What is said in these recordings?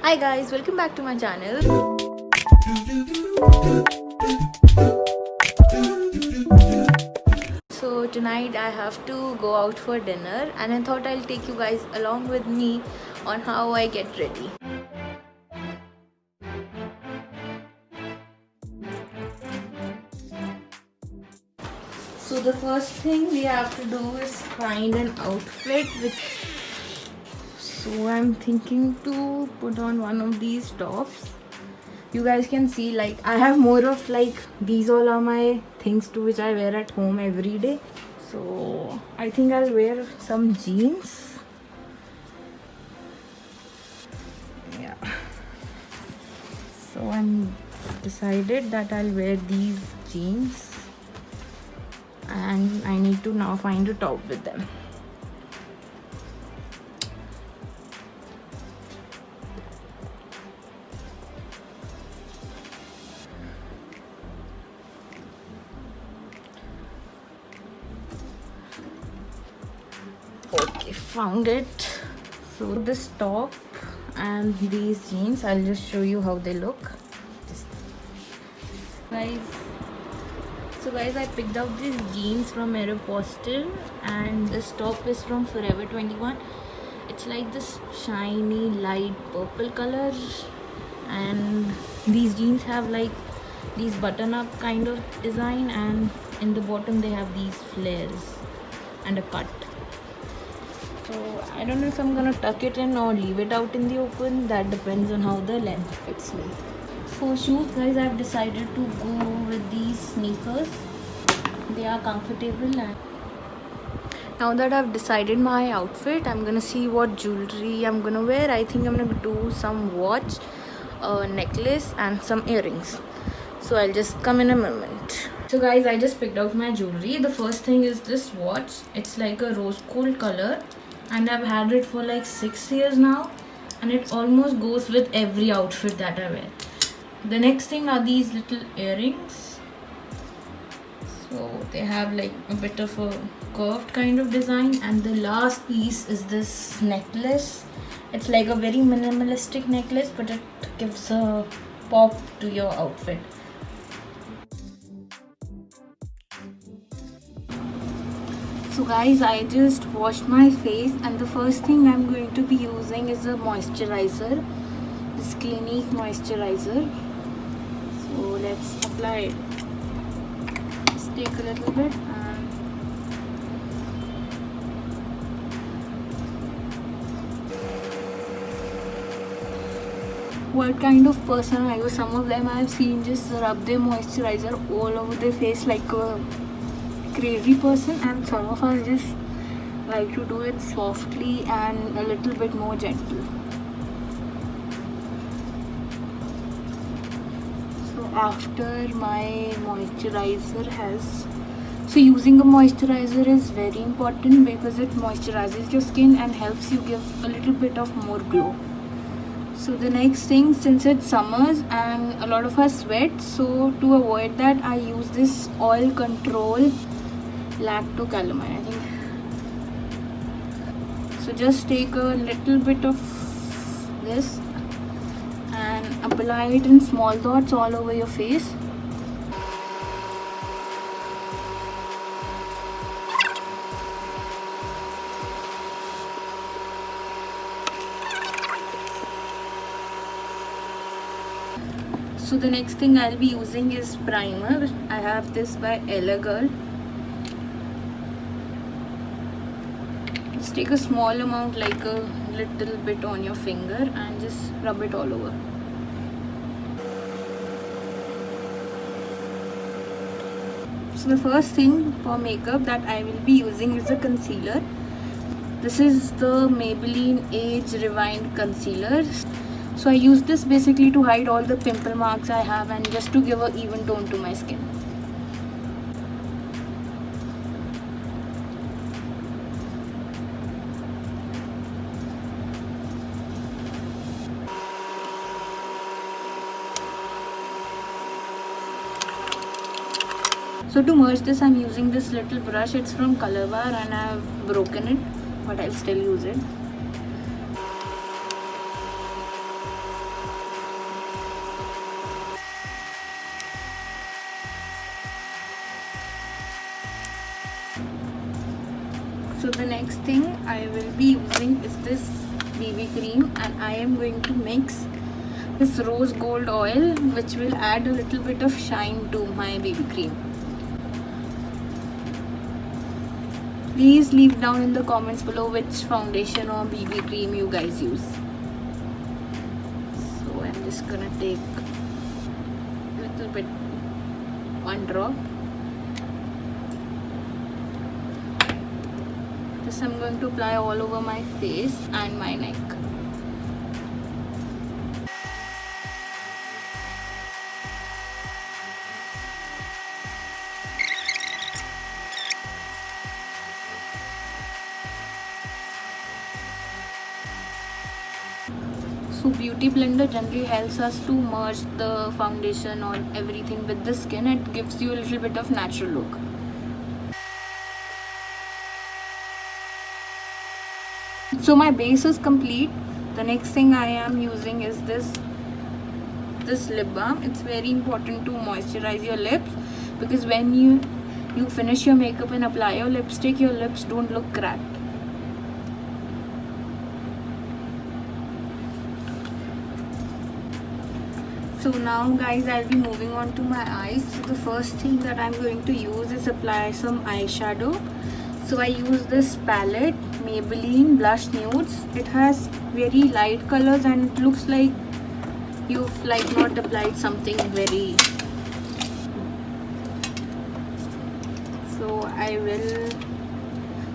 Hi guys, welcome back to my channel. So tonight I have to go out for dinner and I thought I'll take you guys along with me on how I get ready. So the first thing we have to do is find an outfit so I'm thinking to put on one of these tops. You guys can see, like, I have more of like these all are my things to which I wear at home every day. So I think I'll wear some jeans. Yeah. So I'm decided that I'll wear these jeans and I need to now find a top with them. Okay, found it. So this top and these jeans, I'll just show you how they look. Guys, I picked up these jeans from Aeropostale and this top is from Forever 21. It's like this shiny light purple color, and these jeans have like these button up kind of design, and in the bottom they have these flares and a cut. So I don't know if I'm gonna tuck it in or leave it out in the open. That depends on how the length fits me. For shoes, guys, I've decided to go with these sneakers. They are comfortable, and now that I've decided my outfit, I'm gonna see what jewelry I'm gonna wear. I think I'm gonna do some watch, a necklace and some earrings. So I'll just come in a moment. So guys, I just picked out my jewelry. The first thing is this watch. It's like a rose gold color and I've had it for like 6 years now, and it almost goes with every outfit that I wear. The next thing are these little earrings. So they have like a bit of a curved kind of design, and the last piece is this necklace. It's like a very minimalistic necklace, but it gives a pop to your outfit. So guys, I just washed my face, and the first thing I'm going to be using is a moisturizer, this Clinique moisturizer. So let's apply it. Just take a little bit and what kind of person are you? Some of them I've seen just rub their moisturizer all over their face like a crazy person, and some of us just like to do it softly and a little bit more gentle. So after my moisturizer so using a moisturizer is very important because it moisturizes your skin and helps you give a little bit of more glow. So the next thing, since it's summers and a lot of us sweat, so to avoid that I use this oil control lactocalamine, I think. So just take a little bit of this and apply it in small dots all over your face. So the next thing I'll be using is primer. I have this by Ella Girl. Just take a small amount, like a little bit on your finger, and just rub it all over. So the first thing for makeup that I will be using is a concealer. This is the Maybelline Age Rewind Concealer. So I use this basically to hide all the pimple marks I have and just to give an even tone to my skin. So to merge this, I'm using this little brush. It's from Colorbar and I've broken it, but I'll still use it. So the next thing I will be using is this BB cream, and I am going to mix this rose gold oil, which will add a little bit of shine to my BB cream. Please leave down in the comments below which foundation or BB cream you guys use. So I'm just gonna take a little bit, one drop. This I'm going to apply all over my face and my neck. So Beauty Blender generally helps us to merge the foundation or everything with the skin. It gives you a little bit of natural look. So my base is complete. The next thing I am using is this lip balm. It's very important to moisturize your lips, because when you finish your makeup and apply your lipstick, your lips don't look cracked. So now guys, I'll be moving on to my eyes. So the first thing that I'm going to use is apply some eyeshadow. So I use this palette, Maybelline Blush Nudes. It has very light colors and it looks like you've not applied something very.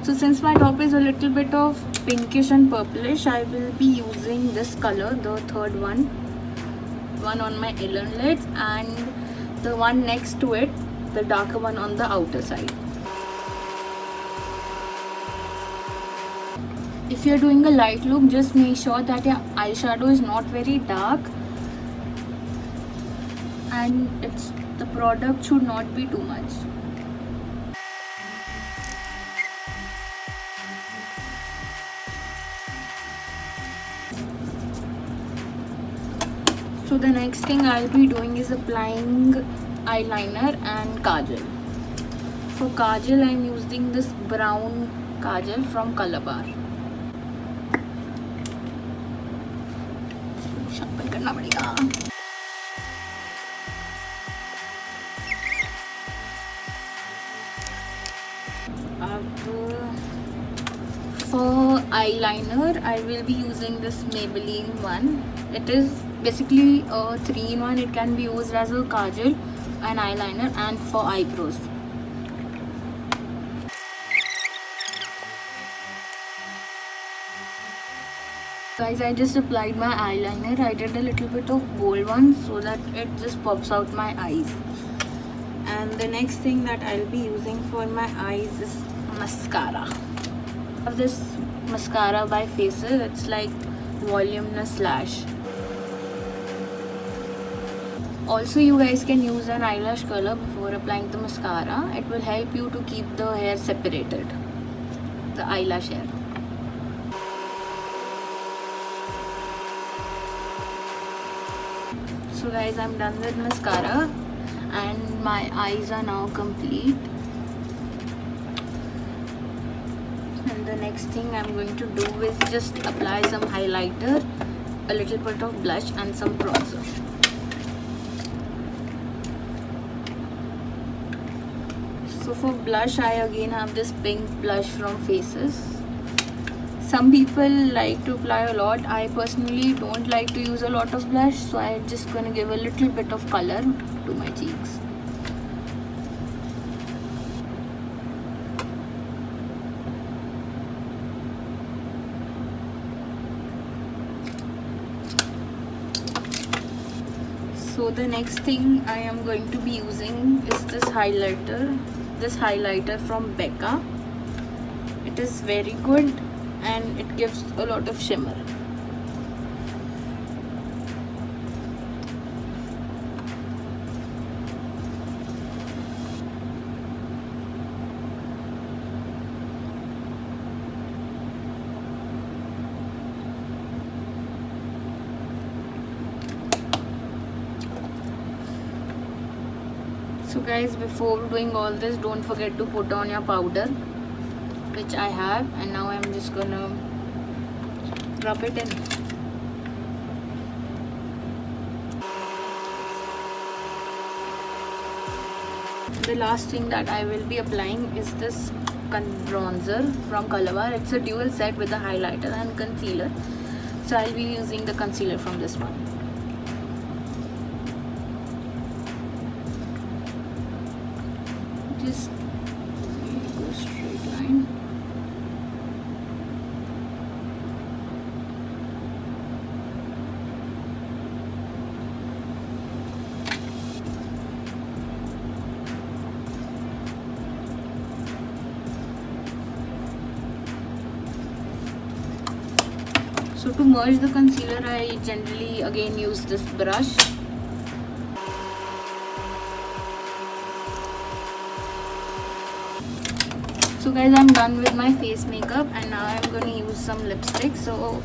So since my top is a little bit of pinkish and purplish, I will be using this color, the third one on my eyelids, and the one next to it, the darker one on the outer side. If you're doing a light look, just make sure that your eyeshadow is not very dark, and the product should not be too much. So the next thing I'll be doing is applying eyeliner and kajal. For kajal, I'm using this brown kajal from Colorbar. Sharpen करना पड़ेगा. For eyeliner, I will be using this Maybelline one. It is basically a 3-in-1. It can be used as a kajal, an eyeliner, and for eyebrows. Guys, I just applied my eyeliner. I did a little bit of bold one so that it just pops out my eyes. And the next thing that I'll be using for my eyes is mascara. I have this mascara by Faces. It's like voluminous lash. Also, you guys can use an eyelash curler before applying the mascara. It will help you to keep the hair separated, the eyelash hair. So guys, I'm done with mascara and my eyes are now complete. And the next thing I'm going to do is just apply some highlighter, a little bit of blush and some bronzer. So for blush, I again have this pink blush from Faces. Some people like to apply a lot. I personally don't like to use a lot of blush, so I'm just gonna give a little bit of color to my cheeks. So the next thing I am going to be using is this highlighter from Becca. It is very good and it gives a lot of shimmer. So guys, before doing all this, don't forget to put on your powder. which I have, and now I'm just gonna rub it in. The last thing that I will be applying is this bronzer from Colorbar. It's a dual set with a highlighter and concealer, so I'll be using the concealer from this one. Just go straight line. So to merge the concealer, I generally again use this brush. So guys, I'm done with my face makeup, and now I'm going to use some lipstick. So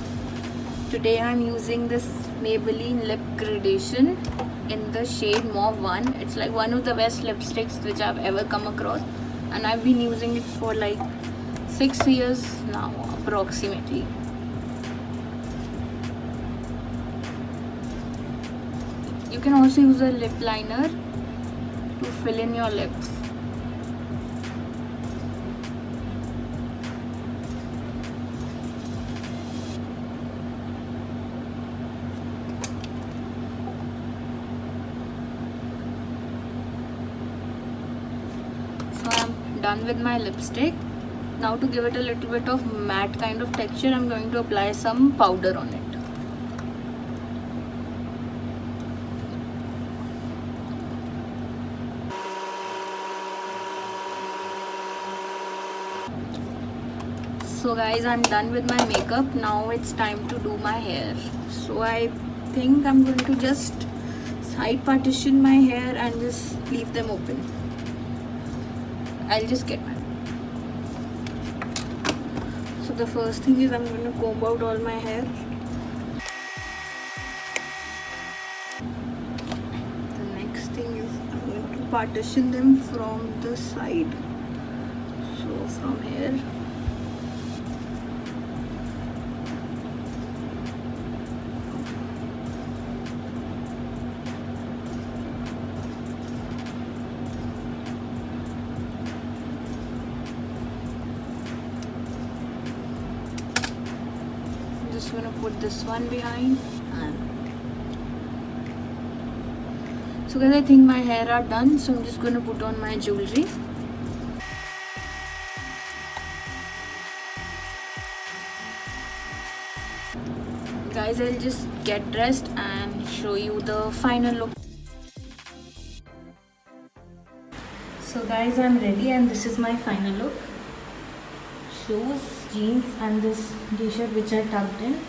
today I'm using this Maybelline Lip Gradation in the shade Mauve 1. It's like one of the best lipsticks which I've ever come across, and I've been using it for like 6 years now approximately. You can also use a lip liner to fill in your lips. So I'm done with my lipstick. Now to give it a little bit of matte kind of texture, I'm going to apply some powder on it. So guys, I'm done with my makeup. Now it's time to do my hair. So I think I'm going to just side partition my hair and just leave them open. I'll just get my... So the first thing is I'm going to comb out all my hair. The next thing is I'm going to partition them from the side. So from here. Just gonna put this one behind, and so guys, I think my hair are done, so I'm just gonna put on my jewelry. Guys, I'll just get dressed and show you the final look. So guys, I'm ready, and this is my final look. Shoes, jeans, and this t-shirt which I tucked in.